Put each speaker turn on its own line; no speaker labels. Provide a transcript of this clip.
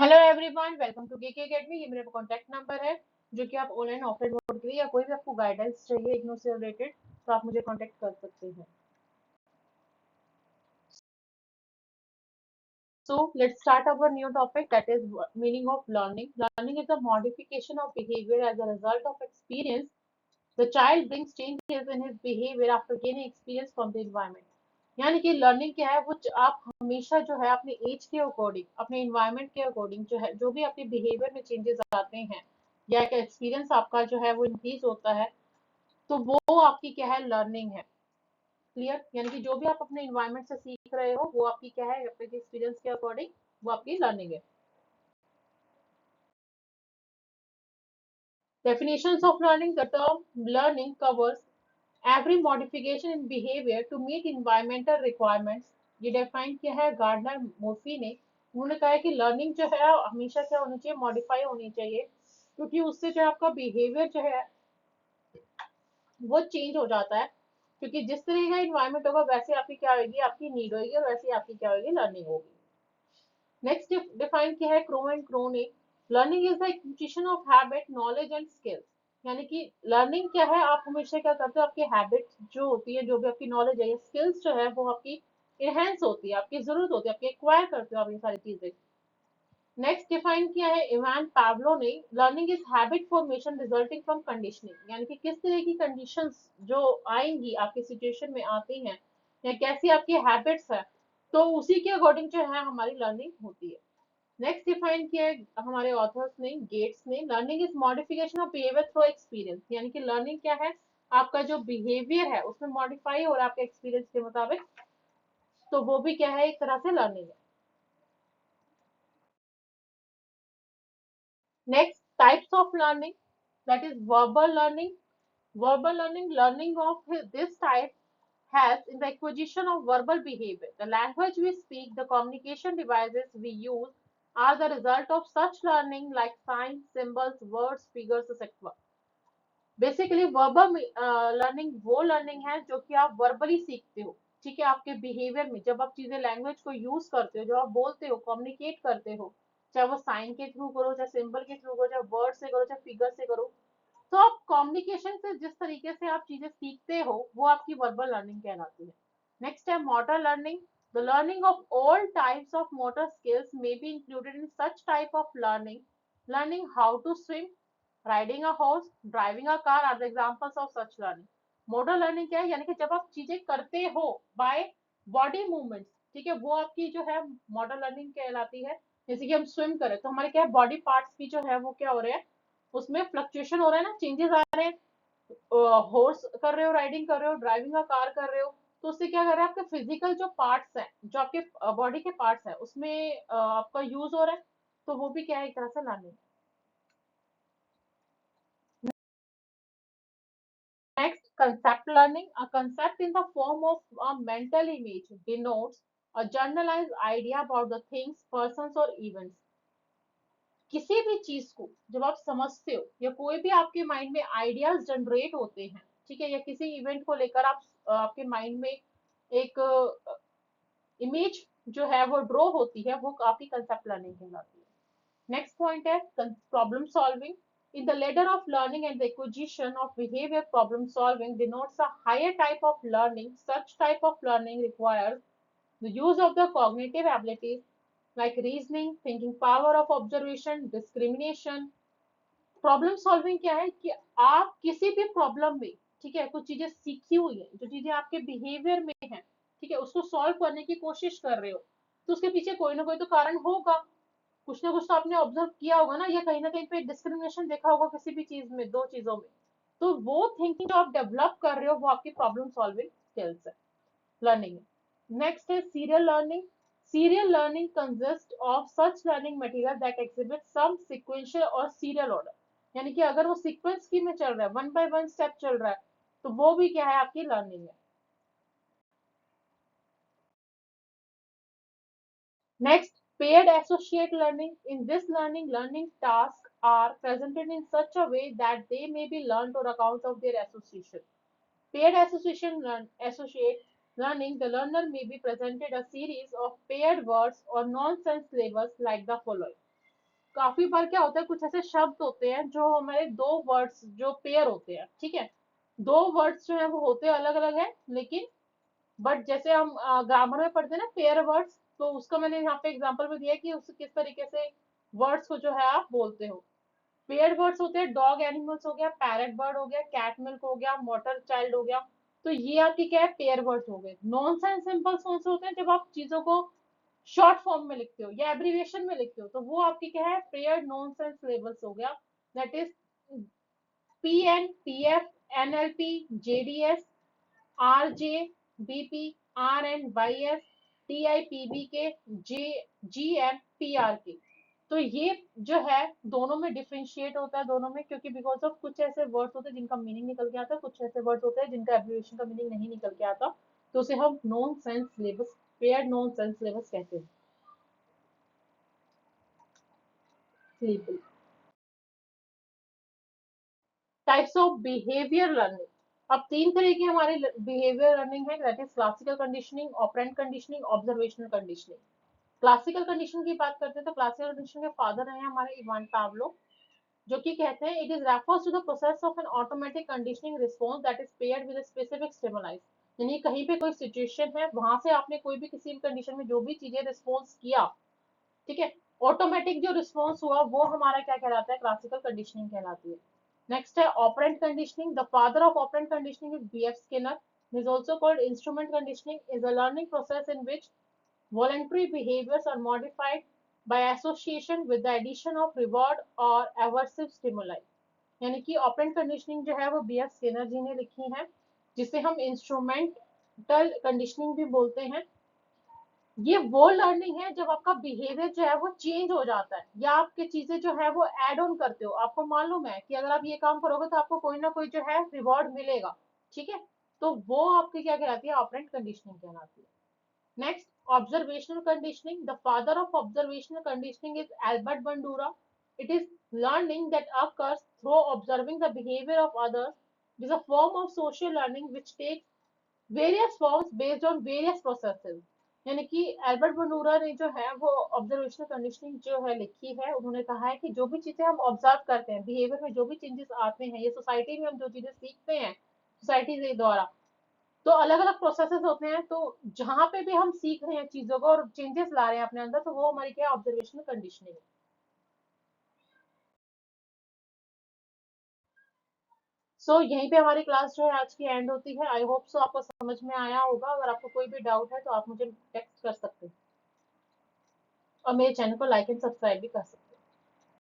Hello everyone, welcome to K K academy. ये मेरा contact number है जो कि आप ऑनलाइन ऑफलाइन मोड के लिए या कोई भी आपको गाइडेंस चाहिए इग्नू से रिलेटेड तो आप मुझे कांटेक्ट कर सकते हैं। So let's start our new topic, that is meaning of learning. Learning is a modification of behaviour as a result of experience. The child brings changes in his behaviour after gaining experience from the environment. यानी कि learning क्या है, वो आप हमेशा जो है अपने एज के अकॉर्डिंग, अपने इन्वायरमेंट के अकॉर्डिंग जो है, जो भी आपके बिहेवियर में चेंजेस आते हैं या एक एक्सपीरियंस आपका जो है वो इंक्रीज होता है, तो वो आपकी क्या है, लर्निंग है। क्लियर? यानी कि जो भी आप अपने इन्वायरमेंट से सीख रहे हो वो आपकी क्या है, अपने एक्सपीरियंस के अकॉर्डिंग वो आपकी लर्निंग है। Definitions of learning: the term learning covers every modification in behavior to meet environmental requirements। ये डिफाइन किया है गार्डनर मोफी ने। उन्होंने कहा है कि लर्निंग जो है हमेशा क्या होनी चाहिए, मॉडिफाई होनी चाहिए, क्योंकि उससे जो आपका बिहेवियर जो है वो चेंज हो जाता है। क्योंकि जिस तरह का इन्वायरमेंट होगा वैसे आपकी क्या होगी, आपकी नीड होगी, और वैसे आपकी क्या होगी, लर्निंग होगी। नेक्स्ट डिफाइन किया है क्रो एंड क्रो ने। Learning is the acquisition of habit, knowledge and skills. यानी कि लर्निंग क्या है, आप हमेशा क्या करते हो, आपकी हैबिट जो होती है, जो भी आपकी नॉलेज है या स्किल्स जो है वो आपकी इनहेंस होती है, आपकी जरूरत होती है, आपकी एक्वायर करते हो आप ये सारी चीजें। नेक्स्ट डिफाइन किया है इवान पावलो ने। Learning is habit formation resulting from conditioning. यानी कि किस तरह की कंडीशंस जो आएंगी आपकी सिचुएशन में आती हैं या कैसी आपकी हैबिट्स है, तो उसी के अकॉर्डिंग जो है हमारी लर्निंग होती है। नेक्स्ट डिफाइन किया है हमारे ऑथर्स ने, गेट्स ने। Learning is modification of behaviour through experience. यानी कि लर्निंग क्या है, आपका जो बिहेवियर है उसमें मॉडिफाई और आपके एक्सपीरियंस के मुताबिक, तो वो भी क्या है, एक तरह से लर्निंग है। Next types of learning, that is verbal learning. Verbal learning, learning of this type helps in the acquisition of verbal behavior. The language we speak, the communication devices we use are the result of such learning like signs, symbols, words, figures, etc. Basically verbal learning वो learning है जो कि आप verbally सीखते हो। ठीक है, आपके बिहेवियर में जब आप चीजें, लैंग्वेज को यूज करते हो, जो आप बोलते हो, कम्युनिकेट करते हो, चाहे वो साइन के थ्रू करो, चाहे सिंबल के थ्रू करो, चाहे वर्ड से करो, चाहे फिगर से करो, तो आप कम्युनिकेशन से जिस तरीके से आप चीजें सीखते हो वो आपकी वर्बल लर्निंग कहलाती है। नेक्स्ट है motor learning. The learning of all types of motor skills may be included in such type of learning. Learning how to swim, riding a horse, driving a car are the examples of such learning. Motor learning क्या है, यानी कि जब आप चीजें करते हो by body movements, ठीक है, वो आपकी जो है मोटर लर्निंग कहलाती है। जैसे कि हम स्विम करें तो हमारे क्या है, बॉडी पार्ट्स भी जो है वो क्या हो रहे हैं, उसमें फ्लक्चुएशन हो रहा है ना, चेंजेस आ रहे हैं। हॉर्स कर रहे हो, राइडिंग कर रहे हो, ड्राइविंग का कार कर रहे हो, तो उससे क्या कर रहे हैं, आपके फिजिकल जो पार्ट्स हैं, जो आपके बॉडी के पार्ट्स हैं, उसमें आपका यूज हो रहा है, तो वो भी क्या है, एक तरह से learning. Next, concept learning. A concept in the form of a mental image denotes a generalized idea about the things, persons or events. किसी भी चीज को जब आप समझते हो या कोई भी आपके माइंड में आइडियाज जनरेट होते हैं, ठीक है, या किसी इवेंट को लेकर आप आपके माइंड में एक इमेज जो है वो ड्रॉ होती है, वो आपकी कंसेप्ट लर्निंग कहलाती है। नेक्स्ट पॉइंट है problem solving. In the ladder of learning and the acquisition of behavior, problem solving denotes a higher type of learning. Such type of learning requires the use of the cognitive abilities like reasoning, thinking power of observation, discrimination। Problem solving क्या है कि आप किसी भी problem में, ठीक है, कुछ चीजें सीखी हुई है, जो चीजें आपके बिहेवियर में है, ठीक है, उसको सॉल्व करने की कोशिश कर रहे हो, तो उसके पीछे कोई ना कोई तो कारण होगा। कुछ ना कुछ तो आपने ऑब्जर्व किया होगा ना, या कहीं ना कहीं पे डिस्क्रिमिनेशन देखा होगा किसी भी चीज में, दो चीजों में। तो वो थिंकिंग जो आप डेवलप कर रहे हो वो आपकी प्रॉब्लम सॉल्विंग स्किल्स है, लर्निंग है। नेक्स्ट है serial learning. Serial learning consists of such learning material that exhibit some sequential और serial order। यानी कि अगर वो सीक्वेंस की में चल रहा है, वन बाय वन स्टेप चल रहा है, तो वो भी क्या है, आपकी लर्निंग है। Next, paired associate learning. In this learning, learning tasks are presented in such a way that they may be learned on account of their association. Paired associate learning, the learner may be presented a series of paired words or nonsense labels like the following. काफी बार क्या होता है, कुछ ऐसे शब्द होते हैं जो हमारे दो वर्ड्स जो पेयर होते हैं, ठीक है, दो वर्ड्स जो है वो होते अलग अलग है, लेकिन बट जैसे हम ग्रामर में पढ़ते हैं ना पेयर वर्ड्स, तो उसका मैंने यहाँ पे एग्जांपल में दिया है कि उस किस तरीके से वर्ड्स को जो है आप बोलते हो। पेयर वर्ड्स होते हैं, डॉग एनिमल्स हो गया, पैरट बर्ड हो गया, कैट मिल्क हो गया, मोटर चाइल्ड हो गया। तो ये आपके क्या है, पेयर वर्ड्स हो गए। नॉनसेंस सिंबल्स कौन से होते हैं, जब आप चीजों को शॉर्ट फॉर्म में लिखते हो या एब्रीविएशन में लिखते हो, तो वो आपकी क्या है, पेयर नॉनसेंस लेबल्स हो गया। That is PN, PF, NLP, JDS, RJ, BP, RN, YS, TIPBK, J, GM, PRK. तो ये जो है दोनों में डिफरेंशिएट होता है दोनों में, क्योंकि बिकॉज ऑफ कुछ ऐसे वर्ड्स होते हैं जिनका मीनिंग निकल के आता है, कुछ ऐसे वर्ड्स होते हैं जिनका एब्रिविएशन का मीनिंग नहीं निकल के आता, तो उसे हम non sense syllabus, pair non sense syllabus कहते हैं। Simple types of behaviour learning. अब तीन तरह की हमारी बिहेवियर लर्निंग है, that is classical conditioning, operant conditioning, observational conditioning. Classical condition की बात करते हैं तो क्लासिकल कंडीशन के फादर हैं हमारे इवान पावलो, जो कि कहते हैं it is refers to the process of an automatic conditioning response that is paired with specific stimuli. यानी कहीं पे कोई सिचुएशन है, वहां से आपने कोई भी किसी भी कंडीशन में जो भी चीजें रिस्पॉन्स किया, ठीक है, ऑटोमेटिक जो रिस्पॉन्स हुआ वो हमारा क्या कहलाता है, क्लासिकल कंडीशनिंग कहलाती है। नेक्स्ट है operant conditioning. The father of operant conditioning is BF Skinner. Is also called instrument conditioning, is a learning process in which voluntary behaviors are modified by association with the addition of reward or aversive stimuli। यानी कि operant conditioning जो है वो BF Skinner जी ने लिखी है, जिसे हम इंस्ट्रूमेंटल कंडीशनिंग भी बोलते हैं। ये वो लर्निंग है जब आपका बिहेवियर जो है वो चेंज हो जाता है, या आपके चीजें जो है वो एड ऑन करते हो, आपको मालूम है कि अगर आप ये काम करोगे तो आपको कोई ना कोई जो है रिवॉर्ड मिलेगा, ठीक है, तो वो आपकी क्या कहलाती है, ऑपरेंट कंडीशनिंग कहलाती है। Next, observational conditioning. The father of observational conditioning is Albert Bandura. It is learning that occurs through observing the behavior of others. It is a form of social learning which takes various forms based on various processes। यानी कि Albert Bandura ने जो है वो observational conditioning जो है लिखी है, उन्होंने कहा है कि जो भी चीजें हम ऑब्जर्व करते हैं, बिहेवियर में जो भी चेंजेस आते हैं, ये सोसाइटी में हम जो चीजें सीखते हैं सोसाइटी के द्वारा, तो अलग अलग प्रोसेसेस होते हैं, तो जहां पे भी हम सीख रहे हैं चीजों को और चेंजेस ला रहे हैं अपने अंदर, तो वो हमारी क्या ऑब्जर्वेशनल कंडीशनिंग है। सो यहीं पे हमारी क्लास जो है आज की एंड होती है। आई होप सो आपको समझ में आया होगा। अगर आपको कोई भी डाउट है तो आप मुझे टेक्स्ट कर सकते हैं, और मेरे चैनल को लाइक एंड सब्सक्राइब भी कर सकते हैं।